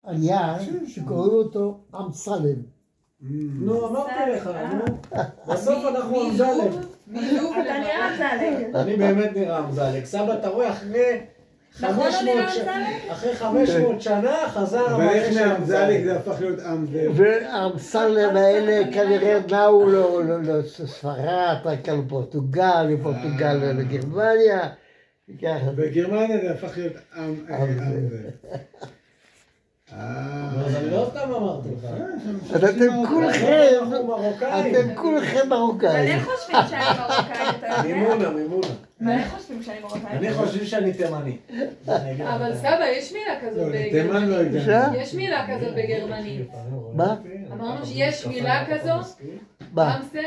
היה שקוראים אותו אמסלם. נו, אמרתי לך, נו. בסוף אנחנו אמזלג. אתה נראה אמזלג. אני באמת נראה אמזלג. סבא, אתה רואה, אחרי 500 שנה חזר אבל איך מאמזלג זה הפך להיות אמזלג? והאמסלם האלה כנראה נעו לו לספרד, רק על פורטוגל, לפורטוגל לגרמניה. בגרמניה זה הפך להיות אמזלג. אז אני לא סתם אמרתי לך. אתם כולכם מרוקאים. מלא חושבים שאני מרוקאית, אתה יודע? מימונה. מלא חושבים שאני מרוקאית. אני חושב שאני תימני. אבל סבא, יש מילה כזאת תימן לא יודע. יש מילה כזאת בגרמנית. מה? אמרנו שיש מילה כזאת, מה? אמסל,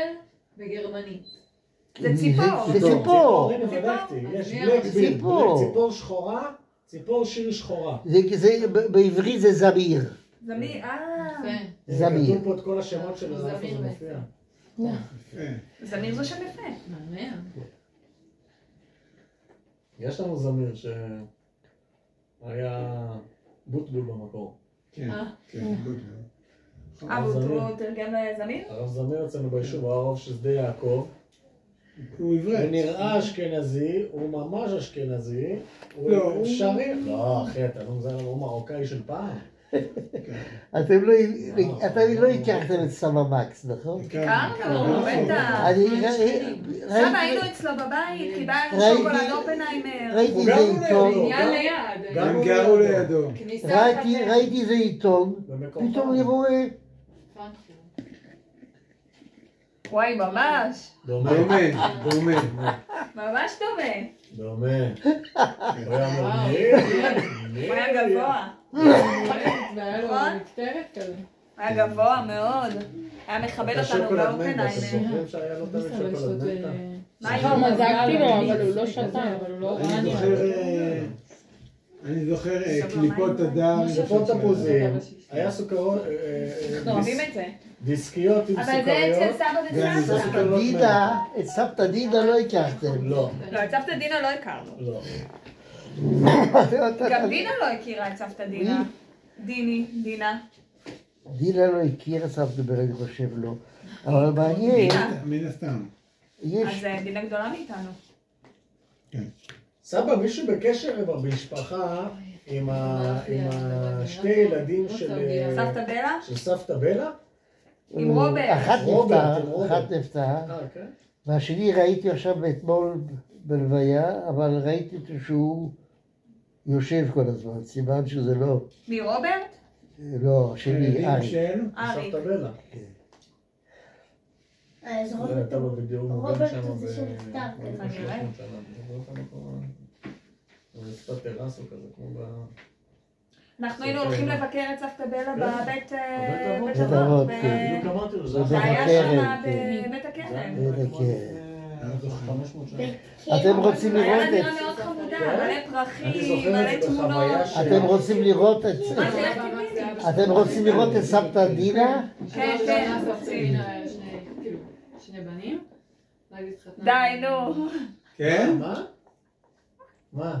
בגרמנית. זה ציפור. זה ציפור. הנה בדקתי, יש בלק ביל, ציפור שחורה, ציפור שיר שחורה. בעברית זה זמיר. זמיר, זמיר. כתוב פה את כל השמות של זה מופיע. זמיר זה שם יפה. מעניין. יש לנו זמיר שהיה בוטבול במקור. כן, הוא תרגם לזמיר? הרב זמיר אצלנו ביישוב הרב של שדה יעקב. הוא עברת. הוא נראה אשכנזי, הוא ממש אשכנזי. הוא שרים. לא, אחי, אתה לא מזהה, הוא מרוקאי של פעם. אתם לא הכרתם את סבא מקס, נכון? הכרנו, בטח. סבא, היינו אצלו בבית, קיבלנו שוקולד אופנהיימר. ראיתי איזה עיתון. עניין ליד. הם גרו לידו. ראיתי איזה עיתון, פתאום אני רואה... וואי, ממש. דומה. ממש דומה. דומה. הוא היה גבוה. והיה לו מקטרת כזה. היה גבוה מאוד. היה מכבד אותנו באופנהיימר. זוכרים שהיה לו תמיד שוקולד מנטה? מזגתי לו, אבל הוא לא שתה, אבל הוא לא ראה לי. אני זוכר קליפות הדר. קליפות תפוזים. היה סוכרות. אנחנו אוהבים את זה. דיסקיות עם סוכריות. אבל זה אצל סבא וסבתא. את סבתא דינה לא הכרתם. לא. לא, את סבתא דינה לא הכרנו. לא. גם דינה לא הכירה את סבתא דינה. דינה. דינה לא הכירה סבתא דינה, אני חושב לא. אבל מעניין. מן הסתם. אז דינה גדולה מאיתנו. סבא, מישהו בקשר עם המשפחה, עם שתי ילדים של סבתא בלה? של סבתא בלה? עם רוברט. אחת נפטרה, והשני ראיתי עכשיו אתמול בלוויה, אבל ראיתי אותו שהוא יושב כל הזמן, סימן שזה לא... מרוברט? לא, שלי, אריק. סבתא בלה. אז רוברט זה שנפטר. רצפת טרסו כזה, כמו ב... אנחנו היינו הולכים לבקר את סבתא בלה בבית אבות. בדיוק אמרתי לו, זה היה שם בבית הכרם. אתם רוצים לראות היה את... נראה מאוד חמודה, מלא פרחים, מלא תמונות. אתם רוצים לראות את... אתם רוצים לראות את סבתא דינה? כן, כן, רוצים. שני בנים. די, נו. כן? מה?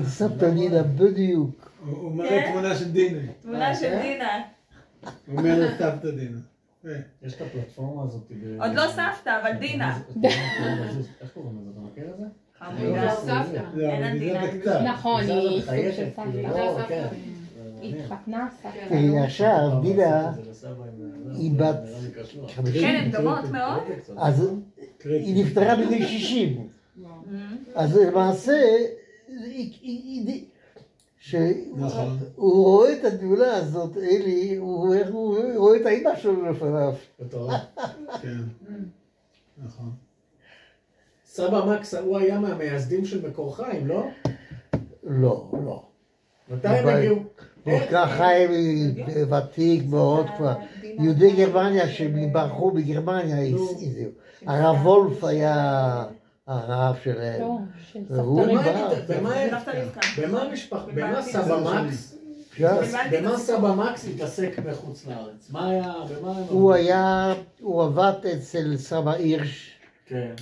סבתא דינה בדיוק. הוא מראה תמונה של דינה. תמונה של דינה. הוא אומר לסבתא דינה. יש את הפלטפורמה הזאת. עוד לא סבתא, אבל דינה. איך קוראים לזה? אתה מכיר את זה? חמודה. סבתא. לא, אבל דינה זה קצת. נכון, היא סוג של סבתא. היא התחתנה סבתא. כי עכשיו דינה היא בת... כן, הן דומות מאוד. אז היא נפטרה בגיל 60. אז למעשה, שהוא רואה את התמונה הזאת, אלי, הוא רואה את האמא שלו לפניו. כן, נכון. סבא מקס, הוא היה מהמייסדים של מקור חיים, לא? לא, לא. מתי הם הגיעו? מקור חיים ותיק מאוד כבר. יהודי גרמניה שברחו בגרמניה, הרב וולף היה... הרב שלהם. במה סבא מקס התעסק בחוץ לארץ? מה היה? הוא עבד אצל סבא הירש.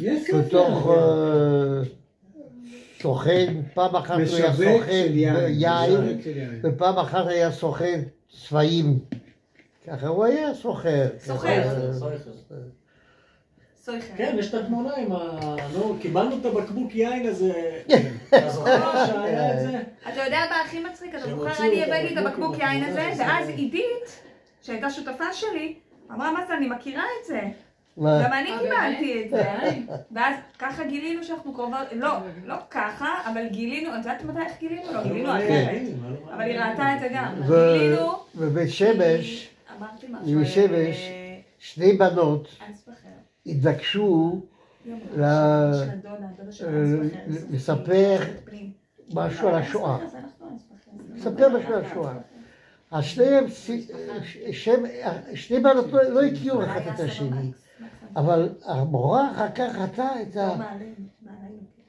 יש ספר. סוכן, פעם אחת הוא היה משווק סוכן של יין. יין, משווק של יין. ופעם אחת היה סוכן צבעים. ככה הוא היה סוחר. סוחר. כן, יש את התמונה עם ה... נו, קיבלנו את הבקבוק יין הזה. אתה זוכר שהיה את זה? אתה יודע מה הכי מצחיק? אתה שהם זוכר, הוציאו אני את הבאתי את הבקבוק הבקבוק עם יין התמונה הזה, של ואז זה. עידית, שהייתה שותפה שלי, אמרה, מה זה, אני מכירה את זה. מה? גם אני קיבלתי את זה. ואז ככה גילינו שאנחנו קרובות, לא ככה, אבל גילינו, את יודעת מתי איך גילינו? לא, גילינו אחרת. אבל היא ראתה את זה גם. גילינו... בבית שמש, אמרתי משהו. בבית שמש, שני בנות התבקשו לספר משהו על השואה. לספר משהו על השואה. אז שני בנות לא הכירו אחת את השני, אבל המורה אחר כך ראתה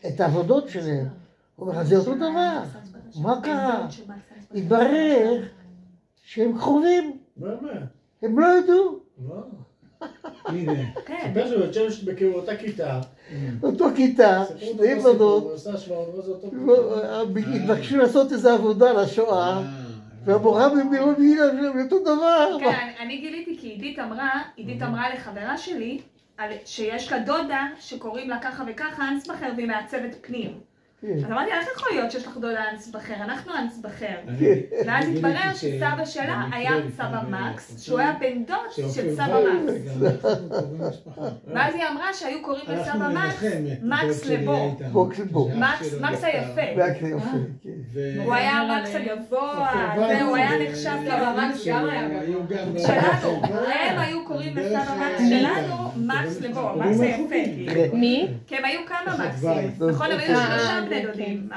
את העבודות שלהם. הוא אומר, זה אותו דבר, מה קרה? התברר שהם קרובים, באמת? הם לא ידעו. הנה. ספר שבית שמש באותה כיתה. אותו כיתה, שני בנות, התבקשו לעשות איזו עבודה לשואה, והמורה מבינה שהם אותו דבר. כן, אני גיליתי כי עידית אמרה לחברה שלי, שיש לה דודה שקוראים לה ככה וככה אנסבכר והיא מעצבת פנים. אז אמרתי, איך יכול להיות שיש לך דודה אנסבכר? אנחנו אנסבכר. ואז התברר שסבא שלה היה סבא מקס, שהוא היה בן דוד של סבא מקס. ואז היא אמרה שהיו קוראים לסבא מקס לבו. מקס היפה. הוא היה מקס הגבוה, הוא היה נחשב סבא מקס גם היה גבוה. שלנו, הם היו קוראים לסבא מקס שלנו מקס לבו, מקס היפה. מי? כי הם היו כמה מקסים. נכון, הם היו שלושה בני דודים.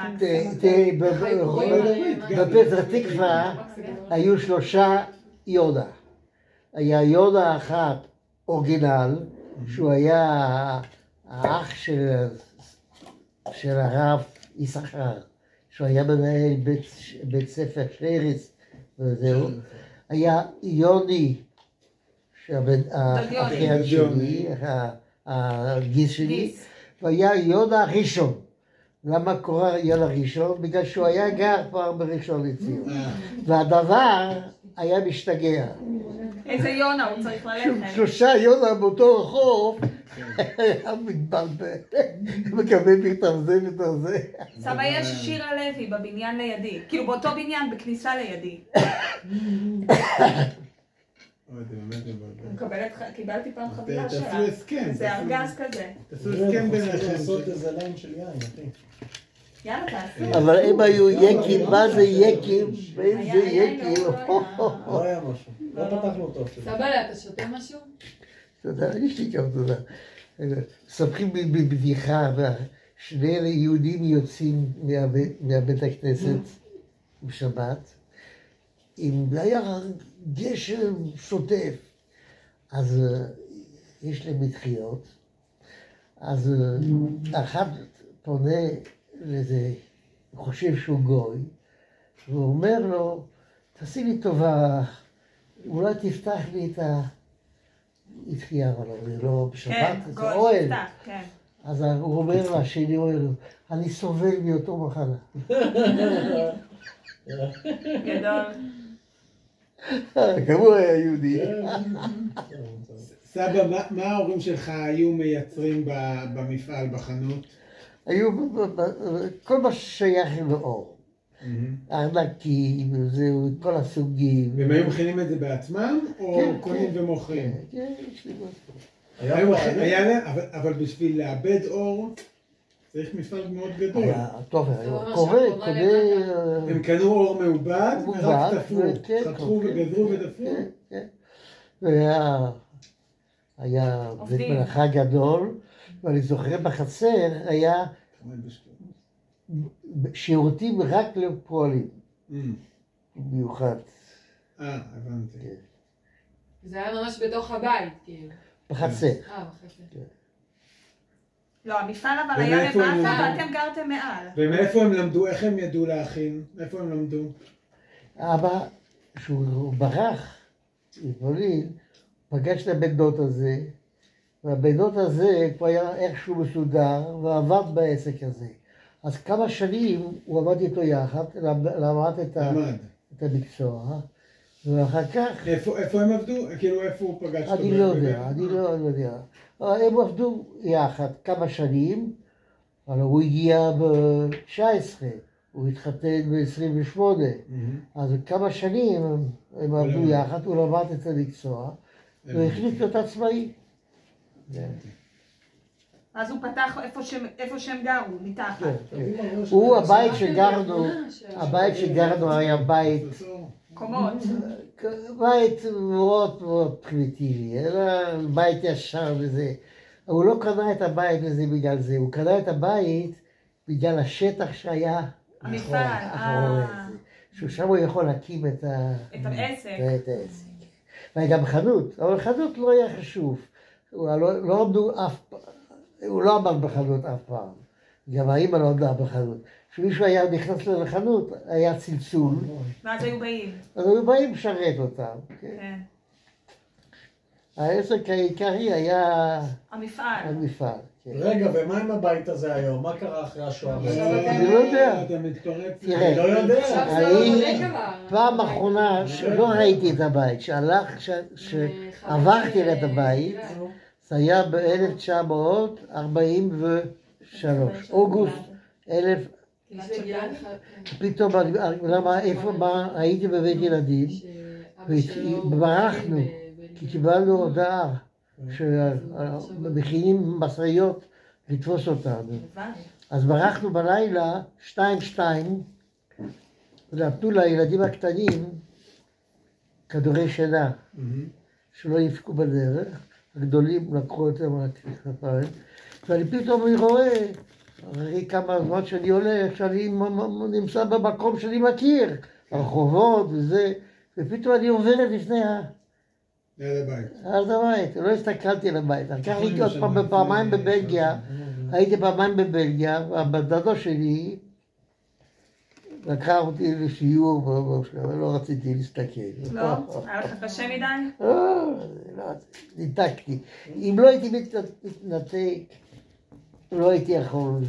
תראי, בפתח תקווה היו 3 יונה. היה יונה אחת אורגינל, שהוא היה האח של הרב יששכר, שהוא היה מנהל בית ספר שרירס וזהו. היה יוני, האחיין שלי, הגיס שלי, והיה יונה ראשון. למה קורא יונה ראשון? בגלל שהוא היה גר פעם בראשון לציון. והדבר היה משתגע. איזה יונה הוא צריך ללכת. 3 יונה באותו רחוב, היה מתבלבל, מקבל מתרזה. סבא, יש שירה לוי בבניין לידי, כאילו באותו בניין בכניסה לידי. קיבלתי פעם חבילה שלה. תעשו הסכם. זה ארגז כזה. תעשו הסכם ביניכם. צריך לעשות איזה ליין של יין, אחי. יאללה, תעשו. אבל הם היו יקים, מה זה יקים? איזה יקים? לא היה משהו. לא פתחנו אותו. סבלה, אתה שותה משהו? תודה, יש לי גם תודה. מספרים בבדיחה, שני יהודים יוצאים מהבית הכנסת בשבת, אם היה גשם שוטף, אז יש להם מתחיות, אז אחד פונה לזה, הוא חושב שהוא גוי, והוא אומר לו, תעשי לי טובה, אולי תפתח לי את התחייה, אבל לא בשבת, את האוהל. אז הוא אומר לשני אוהל, אני סובל מאותו מחלה. גדול. גם הוא היה יהודי. סבא, מה ההורים שלך היו מייצרים במפעל, בחנות? היו כל מה ששייך לאור. ארנקים, זהו, כל הסוגים. והם היו מכינים את זה בעצמם, או קונים ומוכרים? כן, יש לי אבל בשביל לאבד אור, צריך מפעל מאוד גדול. טוב, קורה. הם קנו אור מעובד, ורק תפרו, חתכו וגזרו ודפרו. היה בית מלאכה גדול, ואני זוכר בחצר היה שירותים רק לפועלים, במיוחד. הבנתי. זה היה ממש בתוך הבית, כאילו. בחצר. בחצר. לא, המפעל אבל היה למטה ואתם גרתם מעל. ומאיפה הם למדו? איך הם ידעו להכין? איפה הם למדו? אבא, כשהוא ברח מפולין, פגש את הבן דוד הזה, והבן דוד הזה כבר היה איכשהו מסודר, ועבד בעסק הזה. אז כמה שנים הוא עבד איתו יחד, למד את המקצוע, ואחר כך... איפה הם עבדו? כאילו איפה הוא פגש אותו? אני לא יודע. הם עבדו יחד כמה שנים, אבל הוא הגיע ב-19, הוא התחתן ב-28, אז כמה שנים הם עבדו יחד, הוא למד את המקצוע, והחליט להיות עצמאי. אז הוא פתח איפה שהם גרו, מתחת. הוא, הבית שגרנו היה בית... קומות. בית מאוד מאוד פרימיטיבי, era בית ישר וזה. הוא לא קנה את הבית הזה בגלל זה, הוא קנה את הבית בגלל השטח שהיה המפעל. ששם הוא יכול להקים את העסק. וגם חנות, אבל חנות לא היה חשוב. הוא לא עמד בחנות אף פעם. גם האמא לא עמדה בחנות. כשמישהו היה נכנס לחנות, היה צלצול. ואז היו באים. אז היו באים לשרת אותם. כן. העסק העיקרי היה... המפעל. רגע, ומה עם הבית הזה היום? מה קרה אחרי השואה? אני לא יודע. אני לא יודע. פעם אחרונה שלא ראיתי את הבית, שעברתי את הבית, זה היה ב-1943, אוגוסט 1000. פתאום, הייתי בבית ילדים, וברחנו, כי קיבלנו הודעה שמכינים משאיות לתפוס אותנו. אז ברחנו בלילה, 2-2, ונתנו לילדים הקטנים כדורי שינה, שלא יפקו בדרך, הגדולים לקחו אותם על הכתפיים, ואני פתאום רואה, אחרי כמה זמן שאני הולך, שאני נמצא במקום שאני מכיר, הרחובות וזה, ופתאום אני עוברת לפני הבית. לא הסתכלתי על הבית. אחר כך הייתי עוד פעמיים בבלגיה, והדודו שלי לקח אותי לשיעור, אבל לא רציתי להסתכל. לא? היה לך קשה מדי? לא, ניתקתי. אם לא הייתי מתנתק, לא הייתי יכול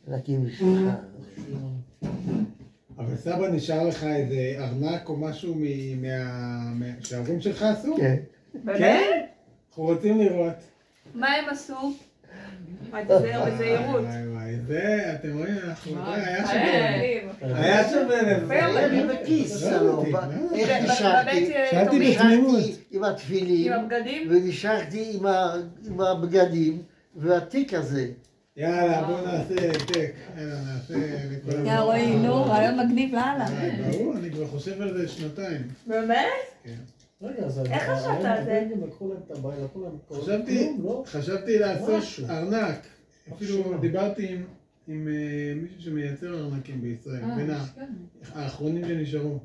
להקים משפחה. אבל סבא, נשאר לך איזה ארנק או משהו שההורים שלך עשו? כן. באמת? אנחנו רוצים לראות. מה הם עשו? בזהירות. זה, אתם רואים, היה שווה לזה. אני בכיס, איך נשארתי? שאלתי בתמימות. עם התפילים, ונשארתי עם הבגדים, והתיק הזה. יאללה, בוא נעשה העתק. יא רואי, נו, רעיון מגניב לאללה. ברור, אני כבר חושב על זה שנתיים. באמת? כן. איך חשבת על זה? חשבתי לעשות ארנק. אפילו דיברתי עם מישהו שמייצר ארנקים בישראל, בין האחרונים שנשארו.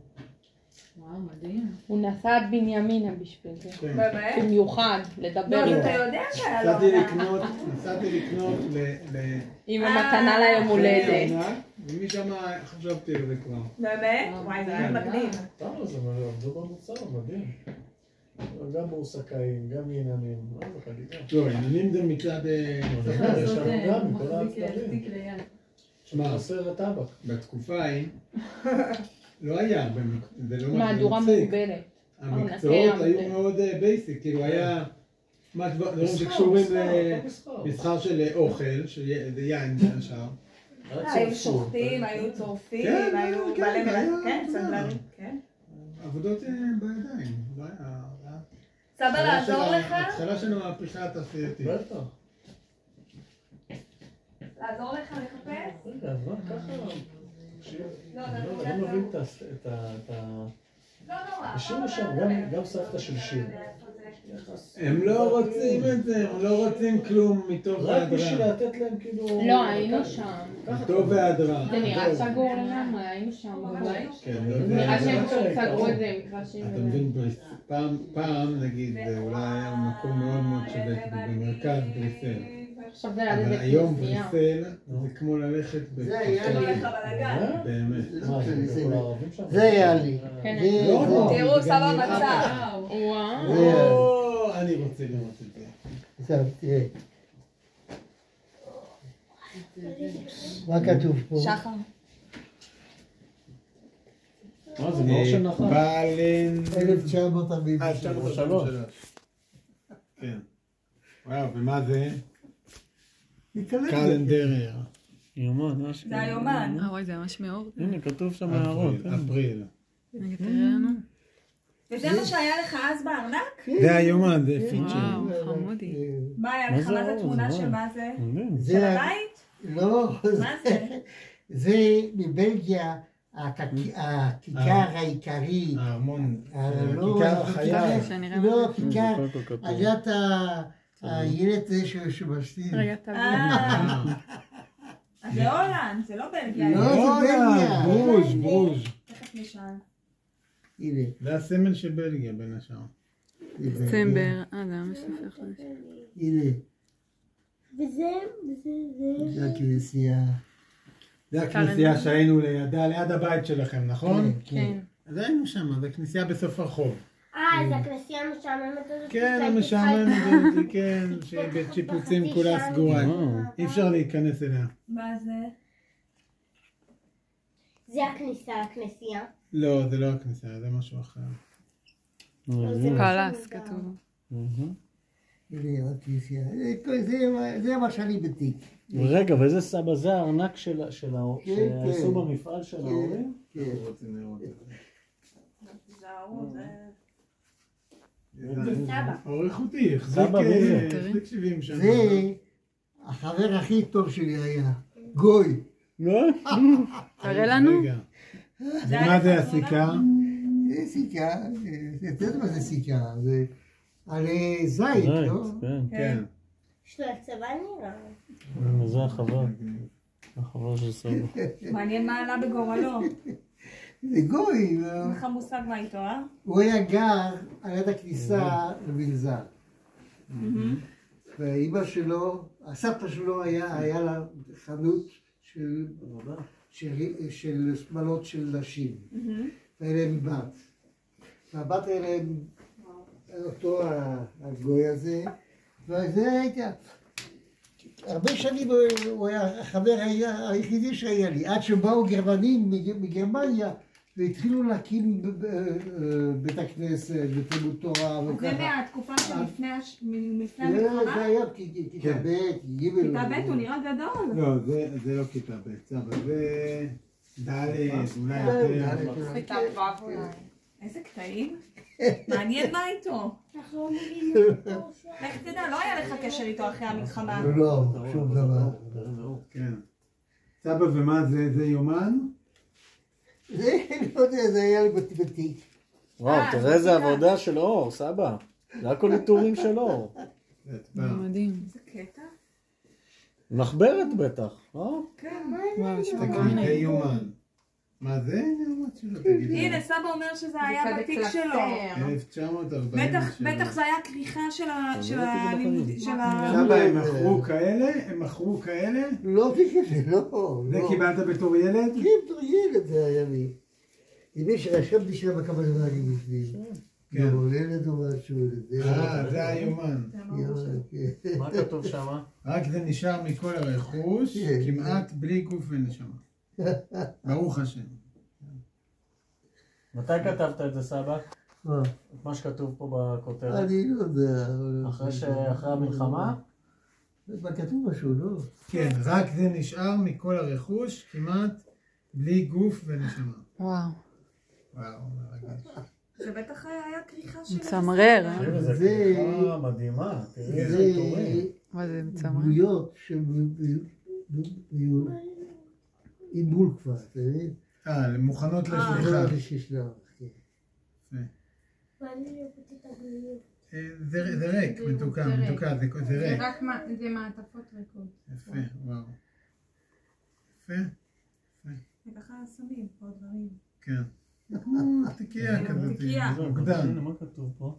וואו, מדהים. הוא נסע עד בנימינה בשביל זה. באמת? במיוחד, לדבר. לא, אתה יודע שהיה לו נסעתי לקנות עם המתנה ליום הולדת. ומשם חשבתי על זה כבר. באמת? וואי, זה היה מגניב. זה עבדו במוצר, מדהים. גם מועסקאים, גם עניינים. לא, עניינים זה מצד... יש לנו גם מכל הצדדים. שמע, חסר הטבק. בתקופה ההיא לא היה, זה לא מהדורה מוגבלת. המקצועות היו מאוד בייסיק, כאילו היה דברים שקשורים למסחר של אוכל, שזה יין בין השאר. היו שוחטים, היו צורפים, היו בעלי מלאכה, כן, סנדלרים, כן. עבודות בידיים, סבא לעזור לך? התחלה של המהפכה התעשייתית. בטח. לעזור לך לחפש? רגע, אז מה, ככה... אני לא מבין את ה... השאירו שם גם סבתא של שיר. הם לא רוצים את זה, הם לא רוצים כלום מטוב והדרה. רק בשביל לתת להם כאילו... לא, היינו שם. מטוב והדרה. זה נראה סגור לגמרי, היינו שם בבית. כן, נראה שהם פשוט סגרו את זה עם קרשים. אתה מבין, פעם נגיד, זה אולי היה מקום מאוד מאוד שווה, במרכז בריסל. עכשיו זה ליד איזה היום כנסייה. בריסל זה כמו ללכת זה היה לי. באמת. זה היה לי. תראו, סבא מצא. וואו. אני רוצה לראות את זה. עכשיו, תראה. מה כתוב פה? שחר. זה מאור של נחל. בלן... 1943. כן. וואו, ומה זה? קלנדר. יומן, זה היומן. וואי, זה ממש מאור. הנה, כתוב שם הערות. אפריל. רגע, תראה לנו. וזה מה שהיה לך אז בארנק? זה היומן, זה פיצ'ר. וואו, חמודי. מה היה לך? מה זה תמונה של מה זה? של זה הבית? לא, מה זה? זה מבלגיה, הכיכר העיקרי. הארמון. לא, כיכר החייל. לא, כיכר, עליית הילד זה שמשתין. רגע, תביא. אז זה הולנד, זה לא בלגיה. לא, זה בלגיה. ברוז'. תכף נשאל. הנה. זה הסמל של בלגיה בין השאר. דצמבר. זה ממש יפה חודש. הנה. וזה. זה הכנסייה. זה הכנסייה שהיינו ליד הבית שלכם, נכון? כן. אז היינו שם, זה כנסייה בסוף הרחוב. זה הכנסייה המשעממת הזאת. כן, המשעממת הזאת, כן, שבשיפוצים כולה סגורה. אי אפשר להיכנס אליה. מה זה? זה הכניסה לכנסייה. לא, זה לא הכנסייה, זה משהו אחר. פלס כתוב. הנה, הכנסייה. זה מה שאני בתיק. רגע, ואיזה סבא? זה הארנק שעשו במפעל של ההורים? כן. זה סבא. עורך אותי, החזיק 70 שנה. זה החבר הכי טוב שלי היה. גוי. תראה לנו. ומה זה הסיכה? זה סיכה, אתה יודע מה זה סיכה? זה על זית, לא? כן. יש לו הצבא נראה. זה החבר של סבא. מעניין מה עלה בגורלו. זה גוי. אין לך מושג מה איתו, אה? הוא היה גר על יד הכניסה למנזר. ואימא שלו, הסבתא שלו היה לה חנות של שמלות של נשים. והיה להם בת. והבת היה להם אותו הגוי הזה. וזה הייתה... הרבה שנים הוא היה החבר היחידי שהיה לי, עד שבאו גרמנים מגרמניה והתחילו להקים בית הכנסת ותלמוד תורה וככה. זה מהתקופה שלפני המלחמה? זה היה כיתה ב', ג'. כיתה ב' הוא נראה גדול. לא, זה לא כיתה ב', סבא, זה ד', אולי יותר. כיתה ו' אולי. איזה קטעים? מעניין מה איתו. אנחנו לא מבינים אותו. איך תדע, לא היה לך קשר איתו אחרי המלחמה. לא, שום דבר. כן. סבא, ומה זה? זה יומן? זה, לא יודע, זה היה לי בתיק. וואו, תראה איזה עבודה של אור, סבא. זה הכל עיטורים של אור. מדהים. איזה קטע? מחברת בטח, לא? כן. וואו, יש פה כל זה מיני. יומן. מה זה? הנה, סבא אומר שזה היה בתיק שלו. 1940. בטח זה היה כריכה של הלימודים. סבא, הם מכרו כאלה? לא, לא. זה קיבלת בתור ילד? כן, בתור ילד זה היה לי. הנה שרשמתי שם כמה דברים בפנים. כן. ילד או משהו. זה היומן. מה כתוב שם? רק זה נשאר מכל הרכוש, כמעט בלי גוף ונשמה. ברוך השם. מתי כתבת את זה, סבא? מה? את מה שכתוב פה בכותרת? אני לא יודע. אחרי המלחמה? מה כתוב משהו, לא? כן, רק זה נשאר מכל הרכוש, כמעט בלי גוף ונשמה. וואו. וואו, מרגש. זה בטח היה כריכה של... מצמרר. זה כריכה מדהימה. תראי איזה עיטורים. מה זה מצמרר? דמויות שהן עיבול כבר, אתה מבין? מוכנות לשליחה. ואני אוהבת את הגלויות. זה ריק, מתוקה, זה ריק. זה מעטפות ריקות. יפה, וואו. יפה. וככה שמים פה דברים. כן. כמו תיקייה כזאת. תיקייה. מוקדן. מה כתוב פה?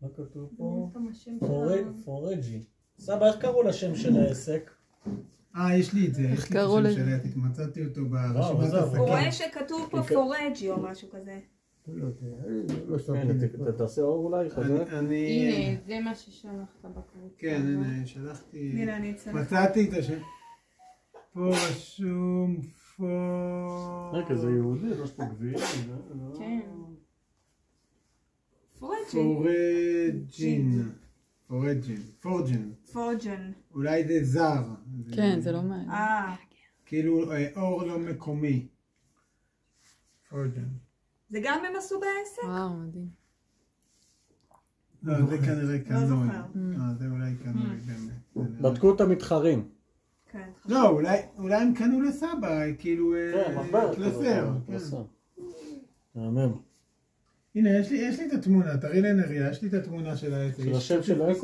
מה כתוב פה? יש פה השם פורג'י. סבא, איך קראו לשם של העסק? יש לי את זה. איך קראו לזה? מצאתי אותו וואו, ברשימת זה הוא עסקים. רואה שכתוב פה פורג'י או משהו כזה. לא יודע, לא שמתי כן, לב. תעשה אור אולי, חזק. הנה, זה מה ששלחת בקבוצה. כן, הנה, שלחתי... הנה, אני אצא לך. מצאתי את השם. פה רשום רגע, זה יהודי, לא יש פה גביע. כן. פורג'ן. אולי זה זר. כן, זה לא מעניין. כאילו אור לא מקומי. פורג'ן. זה גם הם עשו בעסק? וואו, מדהים. לא, זה כנראה קנוי. זוכר. זה אולי קנוי באמת. בדקו את המתחרים. כן. לא, אולי הם קנו לסבא, כאילו... כן, מחברת. קלסר. מהמם. הנה, יש לי את התמונה, תראי לנריה, יש לי את התמונה של העסק. של השם של העסק.